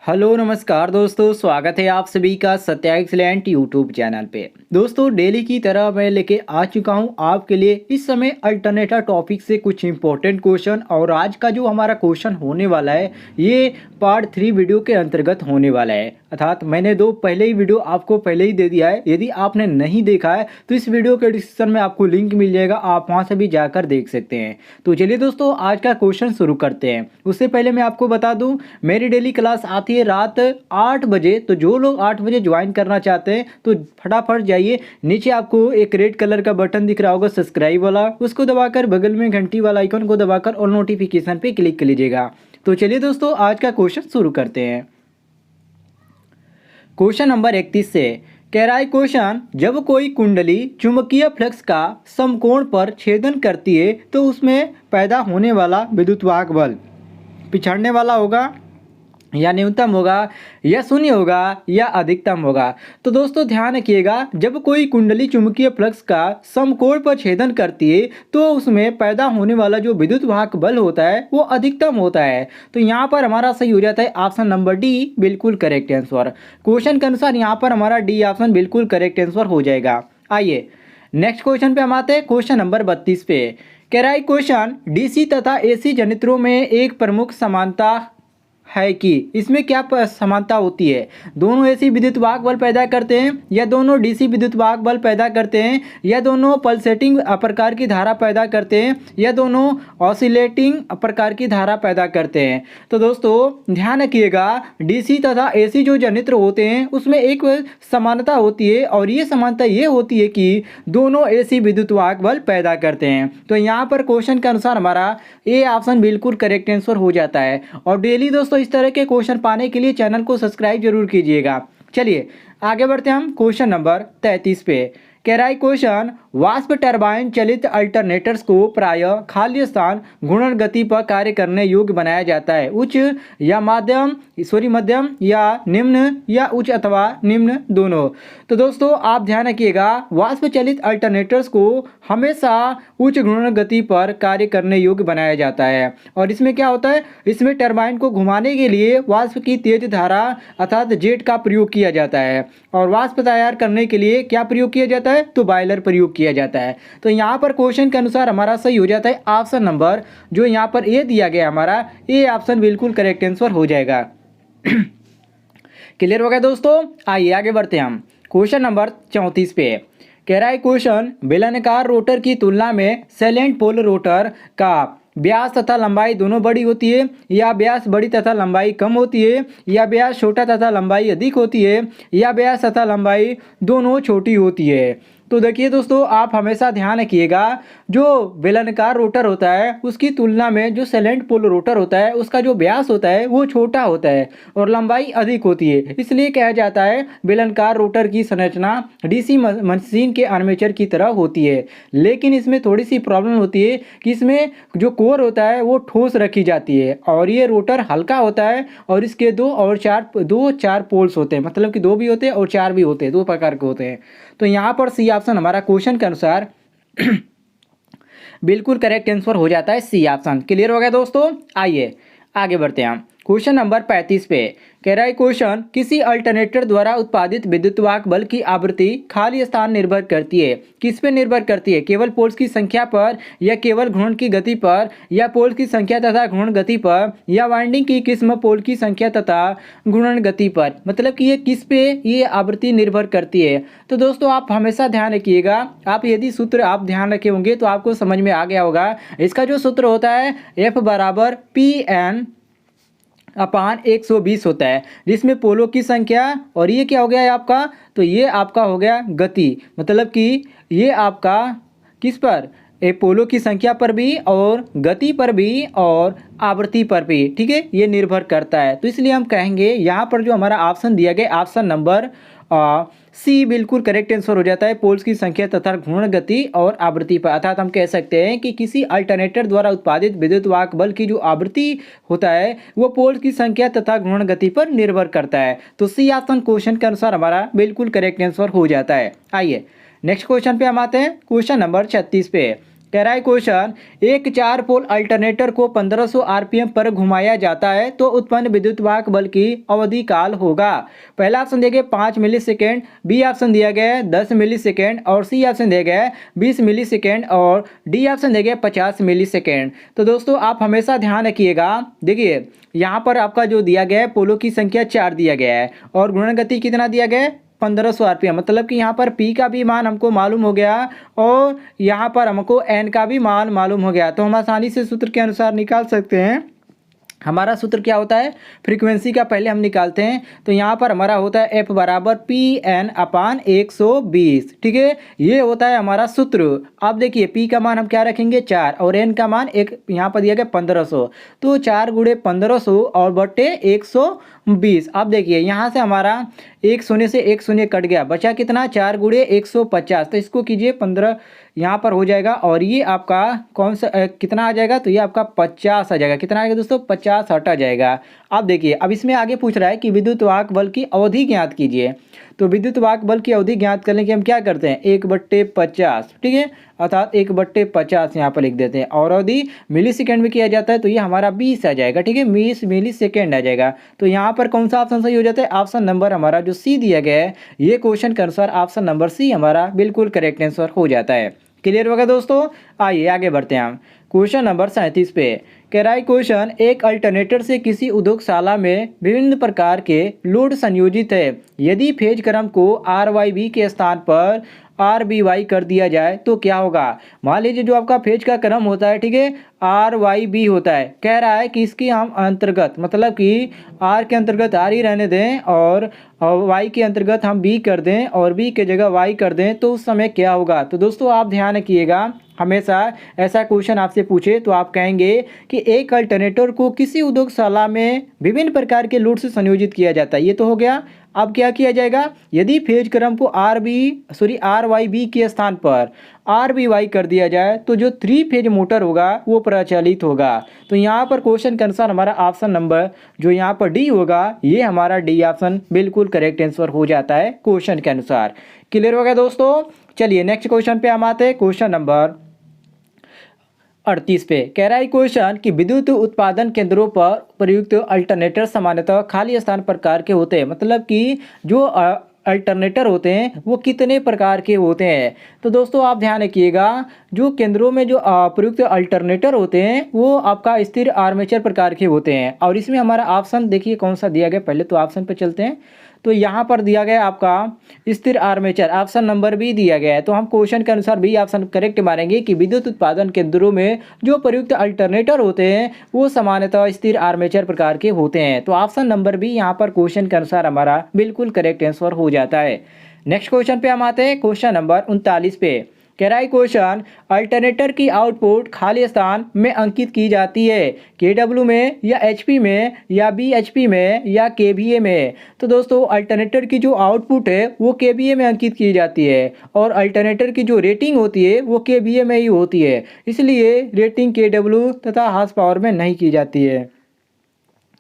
Hello नमस्कार दोस्तों, स्वागत है आप सभी का सत्या एक्सीलेंट यूट्यूब चैनल पे। दोस्तों डेली की तरह मैं लेके आ चुका हूँ आपके लिए इस समय अल्टरनेटिव टॉपिक से कुछ इंपॉर्टेंट क्वेश्चन। और आज का जो हमारा क्वेश्चन होने वाला है ये पार्ट 3 वीडियो के अंतर्गत होने वाला है। अर्थात मैंने दो पहले ही वीडियो आपको पहले ही दे दिया है। यदि आपने नहीं देखा है तो इस वीडियो के डिस्क्रिप्शन में आपको लिंक मिल जाएगा, आप वहाँ से भी जाकर देख सकते हैं। तो चलिए दोस्तों आज का क्वेश्चन शुरू करते हैं। उससे पहले मैं आपको बता दूं मेरी डेली क्लास आती है रात 8 बजे। तो जो लोग 8 बजे ज्वाइन करना चाहते हैं तो फटाफट जाइए, नीचे आपको एक रेड कलर का बटन दिख रहा होगा सब्सक्राइब वाला, उसको दबाकर बगल में घंटी वाला आइकन को दबाकर और नोटिफिकेशन पे क्लिक कर लीजिएगा। तो चलिए दोस्तों आज का क्वेश्चन शुरू करते हैं। क्वेश्चन नंबर 31 से कह रहा है क्वेश्चन, जब कोई कुंडली चुंबकीय फ्लक्स का समकोण पर छेदन करती है तो उसमें पैदा होने वाला विद्युतवाहक बल पिछड़ने वाला होगा या न्यूनतम होगा या शून्य होगा या अधिकतम होगा। तो दोस्तों ध्यान रखिएगा, जब कोई कुंडली चुंबकीय फ्लक्स का समकोण पर छेदन करती है तो उसमें पैदा होने वाला जो विद्युत वाहक बल होता है वो अधिकतम होता है। तो यहाँ पर हमारा सही हो जाता है ऑप्शन नंबर डी, बिल्कुल करेक्ट आंसर। क्वेश्चन के अनुसार यहाँ पर हमारा डी ऑप्शन बिल्कुल करेक्ट आंसर हो जाएगा। आइए नेक्स्ट क्वेश्चन पे हम आते हैं। क्वेश्चन नंबर 32 पे कह रहा है क्वेश्चन, डीसी तथा एसी जनरेटरों में एक प्रमुख समानता है कि इसमें क्या समानता होती है। दोनों एसी विद्युत वाहक बल पैदा करते हैं या दोनों डीसी विद्युत वाहक बल पैदा करते हैं या दोनों पल्सेटिंग प्रकार की धारा पैदा करते हैं या दोनों ऑसिलेटिंग प्रकार की धारा पैदा करते हैं। तो दोस्तों ध्यान रखिएगा, डीसी तथा एसी जो जनरेटर होते हैं उसमें एक समानता होती है और ये समानता ये होती है कि दोनों एसी विद्युत वाहक बल पैदा करते हैं। तो यहाँ पर क्वेश्चन के अनुसार हमारा ए ऑप्शन बिल्कुल करेक्ट आंसर हो जाता है। और डेली दोस्तों इस तरह के क्वेश्चन पाने के लिए चैनल को सब्सक्राइब जरूर कीजिएगा। चलिए आगे बढ़ते हैं हम क्वेश्चन नंबर 33 पे। कह रहा है क्वेश्चन, वाष्प टरबाइन चलित अल्टरनेटर्स को प्रायः खाली स्थान घूर्णन गति पर कार्य करने योग्य बनाया जाता है। उच्च या मध्यम या निम्न या उच्च अथवा निम्न दोनों। तो दोस्तों आप ध्यान रखिएगा, वाष्प चलित अल्टरनेटर्स को हमेशा उच्च घूर्णन गति पर कार्य करने योग्य बनाया जाता है। और इसमें क्या होता है, इसमें टरबाइन को घुमाने के लिए वाष्प की तेज धारा अर्थात जेट का प्रयोग किया जाता है। और वाष्प तैयार करने के लिए क्या प्रयोग किया जाता है, तो बॉयलर प्रयोग किया जाता है। तो यहाँ पर क्वेश्चन के अनुसार हमारा सही हो जाता है ऑप्शन नंबर जो यहाँ पर ए दिया गया, हमारा ए ऑप्शन बिल्कुल करेक्ट आंसर हो जाएगा। क्लियर हो गया दोस्तों। आइए आगे बढ़ते हैं हम क्वेश्चन नंबर 34 पे। कह रहा है क्वेश्चन, बेलनाकार रोटर की तुलना में सैलेंट पोल रोटर का व्यास तथा लंबाई दोनों बड़ी होती है या व्यास बड़ी तथा लंबाई कम होती है या व्यास छोटा तथा लंबाई अधिक होती है या व्यास तथा लंबाई दोनों छोटी होती है। तो देखिए दोस्तों आप हमेशा ध्यान रखिएगा, जो बेलनाकार रोटर होता है उसकी तुलना में जो सैलेंट पोल रोटर होता है उसका जो व्यास होता है वो छोटा होता है और लंबाई अधिक होती है। इसलिए कहा जाता है बेलनाकार रोटर की संरचना डीसी मशीन के आर्मेचर की तरह होती है। लेकिन इसमें थोड़ी सी प्रॉब्लम होती है कि इसमें जो कोर होता है वो ठोस रखी जाती है और ये रोटर हल्का होता है और इसके दो चार पोल्स होते हैं, मतलब कि दो भी होते हैं और चार भी होते हैं, दो प्रकार के होते हैं। तो यहाँ पर सी ऑप्शन हमारा क्वेश्चन के अनुसार बिल्कुल करेक्ट आंसर हो जाता है, सी ऑप्शन। क्लियर हो गया दोस्तों। आइए आगे बढ़ते हैं क्वेश्चन नंबर 35 पे। कह रहा है क्वेश्चन, किसी अल्टरनेटर द्वारा उत्पादित विद्युतवाहक बल की आवृत्ति खाली स्थान निर्भर करती है। किस पे निर्भर करती है, केवल पोल्स की संख्या पर या केवल घूर्णन की गति पर या पोल्स की संख्या तथा घूर्णन गति पर या वाइंडिंग की किस्म पोल की संख्या तथा घूर्णन गति पर। मतलब कि ये किस पे ये आवृत्ति निर्भर करती है। तो दोस्तों आप हमेशा ध्यान रखिएगा, आप यदि सूत्र आप ध्यान रखे होंगे तो आपको समझ में आ गया होगा। इसका जो सूत्र होता है F बराबर PN अपान 120 होता है, जिसमें पोलों की संख्या और ये क्या हो गया है आपका, तो ये आपका हो गया गति। मतलब कि ये आपका किस पर, पोलों की संख्या पर भी और गति पर भी और आवृत्ति पर भी, ठीक है, ये निर्भर करता है। तो इसलिए हम कहेंगे यहाँ पर जो हमारा ऑप्शन दिया गया ऑप्शन नंबर सी बिल्कुल करेक्ट आंसर हो जाता है, पोल्स की संख्या तथा घूर्णन गति और आवृत्ति पर। अर्थात हम कह सकते हैं कि किसी अल्टरनेटर द्वारा उत्पादित विद्युत वाहक बल की जो आवृत्ति होता है वो पोल्स की संख्या तथा घूर्णन गति पर निर्भर करता है। तो सी ऑप्शन क्वेश्चन के अनुसार हमारा बिल्कुल करेक्ट आंसर हो जाता है। आइए नेक्स्ट क्वेश्चन पे हम आते हैं क्वेश्चन नंबर 36 पे। कह रहा है क्वेश्चन, एक 4 पोल अल्टरनेटर को 1500 आरपीएम पर घुमाया जाता है तो उत्पन्न विद्युत वाहक बल की अवधि काल होगा। पहला ऑप्शन दिया गया 5 मिली सेकेंड, बी ऑप्शन दिया गया है 10 मिली सेकेंड और सी ऑप्शन दिया गया है 20 मिली सेकेंड और डी ऑप्शन दिया गया 50 मिली सेकेंड। तो दोस्तों आप हमेशा ध्यान रखिएगा, देखिए यहाँ पर आपका जो दिया गया है पोलों की संख्या 4 दिया गया है और घूर्णन गति कितना दिया गया है 1500 आरपीएम, मतलब कि यहाँ पर P का भी मान हमको मालूम हो गया और यहाँ पर हमको N का भी मान मालूम हो गया। तो हम आसानी से सूत्र के अनुसार निकाल सकते हैं। हमारा सूत्र क्या होता है, फ्रीक्वेंसी का पहले हम निकालते हैं। तो यहाँ पर हमारा होता है F बराबर PN/120, ठीक है, ये होता है हमारा सूत्र। अब देखिए P का मान हम क्या रखेंगे 4 और N का मान एक यहाँ पर दिया गया 1500, तो 4 गुणे 1500 और बटे 120। अब देखिए यहाँ से हमारा एक शून्य से एक शून्य कट गया, बचा कितना 4 गुणे 150, तो इसको कीजिए 15 यहाँ पर हो जाएगा और ये आपका कौन सा कितना आ जाएगा, तो ये आपका 50 आ जाएगा। कितना आएगा दोस्तों 50 हट आ जाएगा। अब देखिए अब इसमें आगे पूछ रहा है कि विद्युत वाहक बल की अवधि ज्ञात कीजिए। तो विद्युत वाहक बल की अवधि ज्ञात करने के हम क्या करते हैं 1/50, ठीक है, अर्थात 1/50 यहाँ पर लिख देते हैं और अवधि मिली सेकेंड में किया जाता है तो ये हमारा 20 आ जाएगा, ठीक है, 20 मिली सेकेंड आ जाएगा। तो यहाँ पर कौन सा ऑप्शन सही हो जाता है, ऑप्शन नंबर हमारा जो सी दिया गया है ये क्वेश्चन के अनुसार ऑप्शन नंबर सी हमारा बिल्कुल करेक्ट आंसर हो जाता है। क्लियर होगा दोस्तों, आइए आगे बढ़ते हैं हम क्वेश्चन नंबर 37 पे। कह रहा है क्वेश्चन, एक अल्टरनेटर से किसी उद्योगशाला में विभिन्न प्रकार के लोड संयोजित है, यदि फेज क्रम को RYB के स्थान पर RBY कर दिया जाए तो क्या होगा। मान लीजिए जो आपका फेज का क्रम होता है, ठीक है, RYB होता है, कह रहा है कि इसकी हम अंतर्गत मतलब कि R के अंतर्गत R ही रहने दें और Y के अंतर्गत हम B कर दें और B के जगह Y कर दें तो उस समय क्या होगा। तो दोस्तों आप ध्यान रखिएगा, हमेशा ऐसा क्वेश्चन आपसे पूछे तो आप कहेंगे कि एक अल्टरनेटर को किसी उद्योगशाला में विभिन्न प्रकार के लोड से संयोजित किया जाता है, ये तो हो गया। अब क्या किया जाएगा, यदि फेज क्रम को RYB के स्थान पर RBY कर दिया जाए तो जो 3 फेज मोटर होगा वो प्रचलित होगा। तो यहाँ पर क्वेश्चन के अनुसार हमारा ऑप्शन नंबर जो यहाँ पर डी होगा ये हमारा डी ऑप्शन बिल्कुल करेक्ट आंसर हो जाता है क्वेश्चन के अनुसार। क्लियर हो गया दोस्तों, चलिए नेक्स्ट क्वेश्चन पे हम आते हैं, क्वेश्चन नंबर 38 पे। कह रहा है क्वेश्चन कि विद्युत उत्पादन केंद्रों पर प्रयुक्त अल्टरनेटर सामान्यतः खाली स्थान प्रकार के होते हैं, मतलब कि जो अल्टरनेटर होते हैं वो कितने प्रकार के होते हैं। तो दोस्तों आप ध्यान रखिएगा, जो केंद्रों में जो प्रयुक्त अल्टरनेटर होते हैं वो आपका स्थिर आर्मेचर प्रकार के होते हैं और इसमें हमारा ऑप्शन देखिए कौन सा दिया गया, पहले तो ऑप्शन पे चलते हैं। तो यहाँ पर दिया गया आपका स्थिर आर्मेचर, ऑप्शन नंबर बी दिया गया है, तो हम क्वेश्चन के अनुसार बी ऑप्शन करेक्ट मानेंगे कि विद्युत उत्पादन केंद्रों में जो प्रयुक्त अल्टरनेटर होते हैं वो सामान्यतः स्थिर आर्मेचर प्रकार के होते हैं। तो ऑप्शन नंबर बी यहाँ पर क्वेश्चन के अनुसार हमारा बिल्कुल करेक्ट आंसर हो जाता है। नेक्स्ट क्वेश्चन पे हम आते हैं, क्वेश्चन नंबर 39 पे। कह रहा है क्वेश्चन, अल्टरनेटर की आउटपुट खाली स्थान में अंकित की जाती है, KW में या HP में या BHP में या KVA में। तो दोस्तों अल्टरनेटर की जो आउटपुट है वो KVA में अंकित की जाती है और अल्टरनेटर की जो रेटिंग होती है वो KVA में ही होती है, इसलिए रेटिंग KW तथा हार्स पावर में नहीं की जाती है।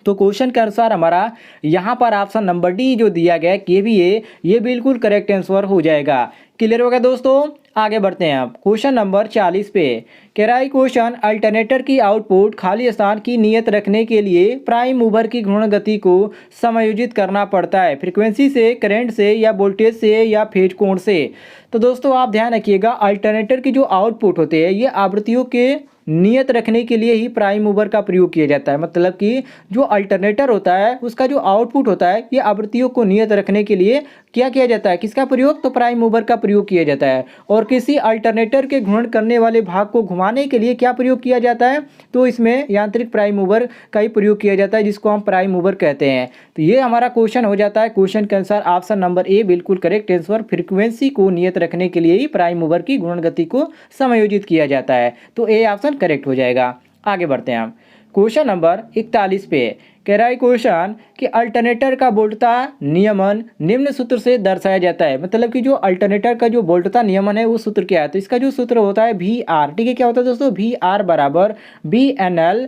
तो क्वेश्चन के अनुसार हमारा यहाँ पर ऑप्शन नंबर डी जो दिया गया है KVA ये बिल्कुल करेक्ट आंसर हो जाएगा। क्लियर होगा दोस्तों, आगे बढ़ते हैं आप क्वेश्चन नंबर 40 पे। कह रहा है क्वेश्चन, अल्टरनेटर की आउटपुट खाली स्थान की नियत रखने के लिए प्राइम मूवर की घूर्णन गति को समायोजित करना पड़ता है, फ्रीक्वेंसी से, करंट से या वोल्टेज से या फेज कोण से। तो दोस्तों आप ध्यान रखिएगा, अल्टरनेटर की जो आउटपुट होते हैं ये आवृत्तियों के नियत रखने के लिए ही प्राइम मूवर का प्रयोग किया जाता है, मतलब कि जो अल्टरनेटर होता है उसका जो आउटपुट होता है ये आवृत्तियों को नियत रखने के लिए क्या किया जाता है, किसका प्रयोग, तो प्राइम मूवर का प्रयोग किया जाता है। और किसी अल्टरनेटर के घूर्णन करने वाले भाग को घुमाने के लिए क्या प्रयोग किया जाता है, तो इसमें यांत्रिक प्राइम मूवर का ही प्रयोग किया जाता है जिसको हम प्राइम मूवर कहते हैं। तो ये हमारा क्वेश्चन हो जाता है, क्वेश्चन के अनुसार ऑप्शन नंबर ए बिल्कुल करेक्ट आंसर, फ्रीक्वेंसी को नियत रखने के लिए ही प्राइम मूवर की घूर्णन गति को समायोजित किया जाता है। तो ए ऑप्शन करेक्ट हो जाएगा। आगे बढ़ते हैं हम क्वेश्चन नंबर 41 पे। कह रहा है क्वेश्चन कि अल्टरनेटर का वोल्टता नियमन निम्न सूत्र से दर्शाया जाता है, मतलब कि जो अल्टरनेटर का जो वोल्टता नियमन है वो सूत्र क्या है, तो इसका जो सूत्र होता है VR, ठीक है, क्या होता है दोस्तों, VR बराबर VNL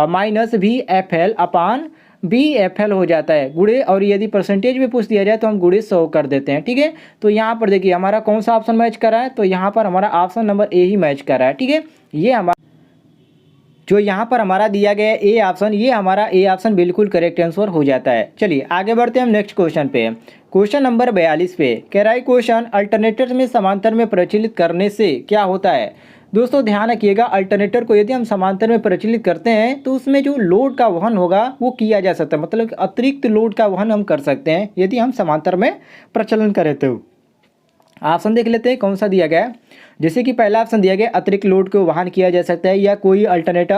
माइनस VFL अपान BFL हो जाता है गुणे, और यदि परसेंटेज में पूछ दिया जाए तो हम गुणे 100 कर देते हैं। ठीक है, तो यहाँ पर देखिए हमारा कौन सा ऑप्शन मैच कर रहा है, तो यहाँ पर हमारा option number A he match कर रहा है। ठीक है, ये हमारा जो यहाँ पर हमारा दिया गया है ए ऑप्शन, ये हमारा ए ऑप्शन बिल्कुल करेक्ट आंसर हो जाता है। चलिए आगे बढ़ते हैं हम नेक्स्ट क्वेश्चन पे। क्वेश्चन नंबर 42 पे कह रहा है क्वेश्चन अल्टरनेटर में समांतर में प्रचलित करने से क्या होता है। दोस्तों ध्यान रखिएगा, अल्टरनेटर को यदि हम समांतर में प्रचलित करते हैं तो उसमें जो लोड का वहन होगा वो किया जा सकता है, मतलब अतिरिक्त लोड का वहन हम कर सकते हैं यदि हम समांतर में प्रचलन करें तो। ऑप्शन देख लेते हैं कौन सा दिया गया है। जैसे कि पहला ऑप्शन दिया गया अतिरिक्त लोड को वहन किया जा सकता है या कोई अल्टरनेटर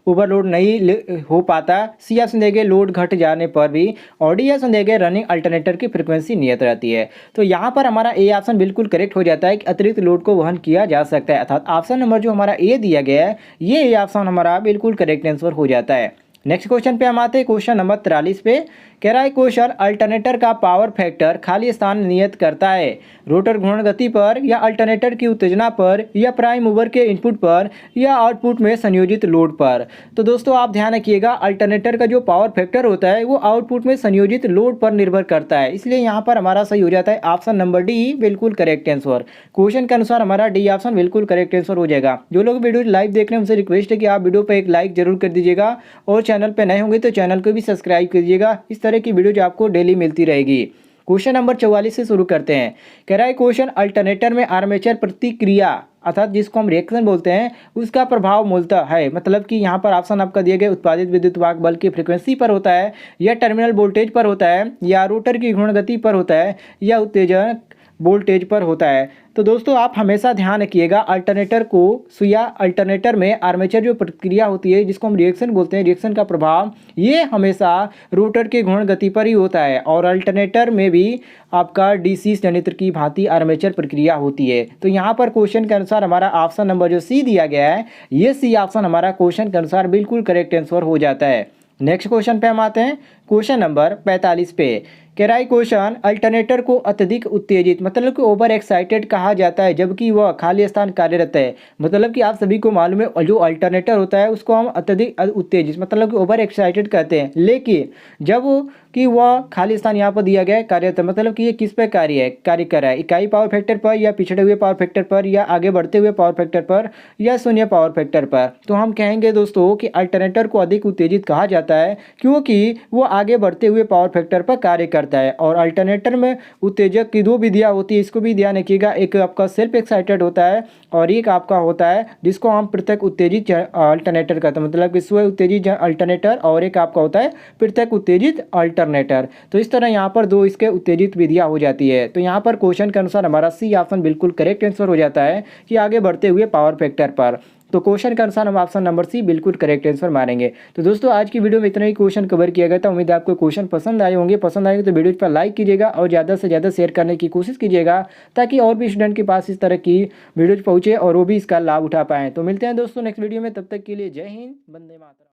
ओवरलोड नहीं हो पाता। सी ऑप्शन दिया गया लोड घट जाने पर भी। और डी ऑप्शन दिया गया रनिंग अल्टरनेटर की फ्रीक्वेंसी नियत रहती है। तो यहाँ पर हमारा ए ऑप्शन बिल्कुल करेक्ट हो जाता है कि अतिरिक्त लोड को वहन किया जा सकता है, अर्थात ऑप्शन नंबर जो हमारा ए दिया गया है ये ए ऑप्शन हमारा बिल्कुल करेक्ट आंसर हो जाता है। नेक्स्ट क्वेश्चन पे हम आते हैं क्वेश्चन नंबर 43 पे। कह रहा है क्वेश्चन अल्टरनेटर का पावर फैक्टर खाली स्थान नियत करता है रोटर घूर्णन गति पर या अल्टरनेटर की उत्तेजना पर या प्राइम मूवर के इनपुट पर या आउटपुट में संयोजित लोड पर। तो दोस्तों आप ध्यान रखिएगा, अल्टरनेटर का जो पावर फैक्टर होता है वो आउटपुट में संयोजित लोड पर निर्भर करता है, इसलिए यहाँ पर हमारा सही हो जाता है ऑप्शन नंबर डी बिल्कुल करेक्ट आंसर। क्वेश्चन के अनुसार हमारा डी ऑप्शन बिल्कुल करेक्ट आंसर हो जाएगा। जो लोग वीडियो लाइव देख रहे हैं उनसे रिक्वेस्ट है कि आप वीडियो पर एक लाइक जरूर कर दीजिएगा और चैनल पर नए होंगे तो चैनल को भी सब्सक्राइब कीजिएगा। इस तरह की वीडियो जो आपको डेली मिलती रहेगी। क्वेश्चन नंबर 44 से शुरू करते हैं। कह रहा है क्वेश्चन अल्टरनेटर में आर्मेचर प्रतिक्रिया अर्थात जिसको हम रिएक्शन बोलते हैं उसका प्रभाव मूलतः है, मतलब कि यहाँ पर ऑप्शन आपका दिए गए उत्पादित विद्युत वाहक बल की फ्रीक्वेंसी पर होता है या टर्मिनल वोल्टेज पर होता है या रोटर की घूर्णन गति पर होता है या उत्तेजक वोल्टेज पर होता है। तो दोस्तों आप हमेशा ध्यान रखिएगा, अल्टरनेटर को या अल्टरनेटर में आर्मेचर जो प्रतिक्रिया होती है जिसको हम रिएक्शन बोलते हैं, रिएक्शन का प्रभाव ये हमेशा रोटर के घूर्णन गति पर ही होता है। और अल्टरनेटर में भी आपका डीसी संयंत्र की भांति आर्मेचर प्रक्रिया होती है। तो यहाँ पर क्वेश्चन के अनुसार हमारा ऑप्शन नंबर जो सी दिया गया है ये सी ऑप्शन हमारा क्वेश्चन के अनुसार बिल्कुल करेक्ट आंसर हो जाता है। नेक्स्ट क्वेश्चन पे हम आते हैं क्वेश्चन नंबर 45 पे। कह रहा है क्वेश्चन अल्टरनेटर को अत्यधिक उत्तेजित मतलब कि ओवर एक्साइटेड कहा जाता है जबकि वह खाली स्थान कार्यरत है। मतलब कि आप सभी को मालूम है जो अल्टरनेटर होता है उसको हम अत्यधिक उत्तेजित मतलब कि ओवर एक्साइटेड कहते हैं, लेकिन जब कि वह खाली स्थान यहाँ पर दिया गया है कार्यरत है, मतलब कि ये किस पे कार्य कर रहा है, इकाई पावर फैक्टर पर या पिछड़े हुए पावर फैक्टर पर या आगे बढ़ते हुए पावर फैक्टर पर या शून्य पावर फैक्टर पर। तो हम कहेंगे दोस्तों कि अल्टरनेटर को अधिक उत्तेजित कहा जाता है क्योंकि वो आगे बढ़ते हुए पावर फैक्टर पर कार्य करता है। और अल्टरनेटर में उत्तेजक की दो विधियाँ होती है, इसको भी ध्यान रखिएगा, एक आपका सेल्फ एक्साइटेड होता है और एक आपका होता है जिसको हम पृथक उत्तेजित अल्टरनेटर कहते हैं, मतलब कि स्व उत्तेजित अल्टरनेटर और एक आपका होता है पृथक उत्तेजित अल्टरनेटर। तो इस तरह यहाँ पर दो इसके उत्तेजित विधियाँ हो जाती है। तो यहाँ पर क्वेश्चन के अनुसार हमारा सी ऑप्शन बिल्कुल करेक्ट आंसर हो जाता है कि आगे बढ़ते हुए पावर फैक्टर पर। तो क्वेश्चन के अनुसार हम ऑप्शन नंबर सी बिल्कुल करेक्ट आंसर मारेंगे। तो दोस्तों आज की वीडियो में इतना ही क्वेश्चन कवर किया गया था। उम्मीद है आपको क्वेश्चन पसंद आए होंगे। पसंद आएंगे तो वीडियो पर लाइक कीजिएगा और ज़्यादा से ज़्यादा शेयर करने की कोशिश कीजिएगा ताकि और भी स्टूडेंट के पास इस तरह की वीडियोज पहुँचे और वो भी इसका लाभ उठा पाएँ। तो मिलते हैं दोस्तों नेक्स्ट वीडियो में, तब तक के लिए जय हिंद, वंदे मातरम।